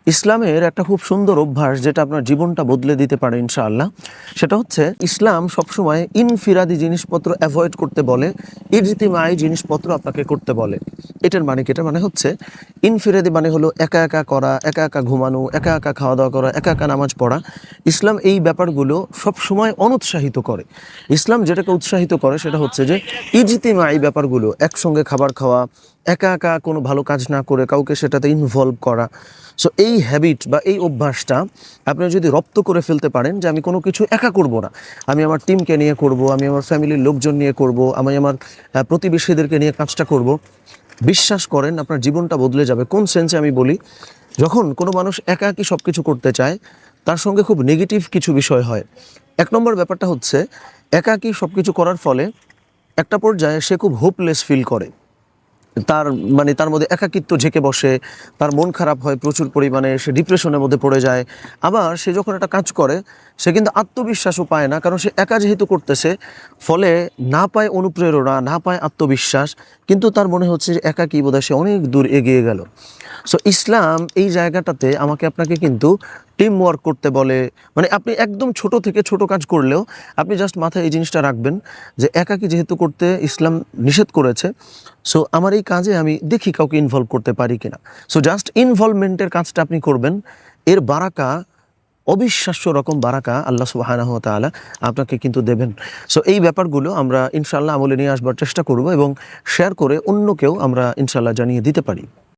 ইসলামের একটা খুব সুন্দর অভ্যাস যেটা আপনার জীবনটা বদলে দিতে পারে ইনশাআল্লাহ। সেটা হচ্ছে ইসলাম সবসময় ইনফিরাদি জিনিসপত্র অ্যাভয়েড করতে বলে, ইজতিমাই জিনিসপত্র আপনাকে করতে বলে। এটার মানে কি? এটার মানে হচ্ছে ইনফিরাদি মানে হলো একা একা করা, একা একা ঘুমানো, একা একা খাওয়া দাওয়া করা, একা একা নামাজ পড়া। ইসলাম এই ব্যাপারগুলো সবসময় অনুৎসাহিত করে। ইসলাম যেটাকে উৎসাহিত করে সেটা হচ্ছে যে ইজতিমাই ব্যাপারগুলো, একসঙ্গে খাবার খাওয়া, একা একা কোনো ভালো কাজ না করে কাউকে সেটাতে ইনভলভ করা। সো এই হ্যাবিট বা এই অভ্যাসটা আপনি যদি রপ্ত করে ফেলতে পারেন যে আমি কোনো কিছু একা করব না, আমি আমার টিমকে নিয়ে করব, আমি আমার ফ্যামিলির লোকজন নিয়ে করব, আমি আমার প্রতিবেশীদেরকে নিয়ে কাজটা করব, বিশ্বাস করেন আপনার জীবনটা বদলে যাবে। কোন সেন্সে আমি বলি, যখন কোনো মানুষ একা একই সব কিছু করতে চায় তার সঙ্গে খুব নেগেটিভ কিছু বিষয় হয়। এক নম্বর ব্যাপারটা হচ্ছে একাকী সব কিছু করার ফলে একটা পর্যায়ে সে খুব হোপলেস ফিল করে, তার মানে তার মধ্যে একাকিত্ব ঝেঁকে বসে, তার মন খারাপ হয় প্রচুর পরিমাণে, সে ডিপ্রেশনের মধ্যে পড়ে যায়। আবার সে যখন একটা কাজ করে সে কিন্তু আত্মবিশ্বাসও পায় না, কারণ সে একা যেহেতু করতেছে, ফলে না পায় অনুপ্রেরণা, না পায় আত্মবিশ্বাস, কিন্তু তার মনে হচ্ছে যে একাকী বোধহয় সে অনেক দূর এগিয়ে গেল। সো ইসলাম এই জায়গাটাতে আমাকে আপনাকে কিন্তু টিম ওয়ার্ক করতে বলে। মানে আপনি একদম ছোট থেকে ছোট কাজ করলেও আপনি জাস্ট মাথায় এই জিনিসটা রাখবেন যে একাকী যেহেতু করতে ইসলাম নিষেধ করেছে, সো আমার এই কাজে আমি দেখি কাউকে ইনভলভ করতে পারি কিনা। সো জাস্ট ইনভলভমেন্টের কাজটা আপনি করবেন, এর বারাকা, অবিশ্বাস্য রকম বারাকা আল্লাহ সুবহানাহু ওয়া তাআলা আপনাকে কিন্তু দেবেন। সো এই ব্যাপারগুলো আমরা ইনশাআল্লাহ আমলে নিয়ে আসবার চেষ্টা করব এবং শেয়ার করে অন্যকেও আমরা ইনশাআল্লাহ জানিয়ে দিতে পারি।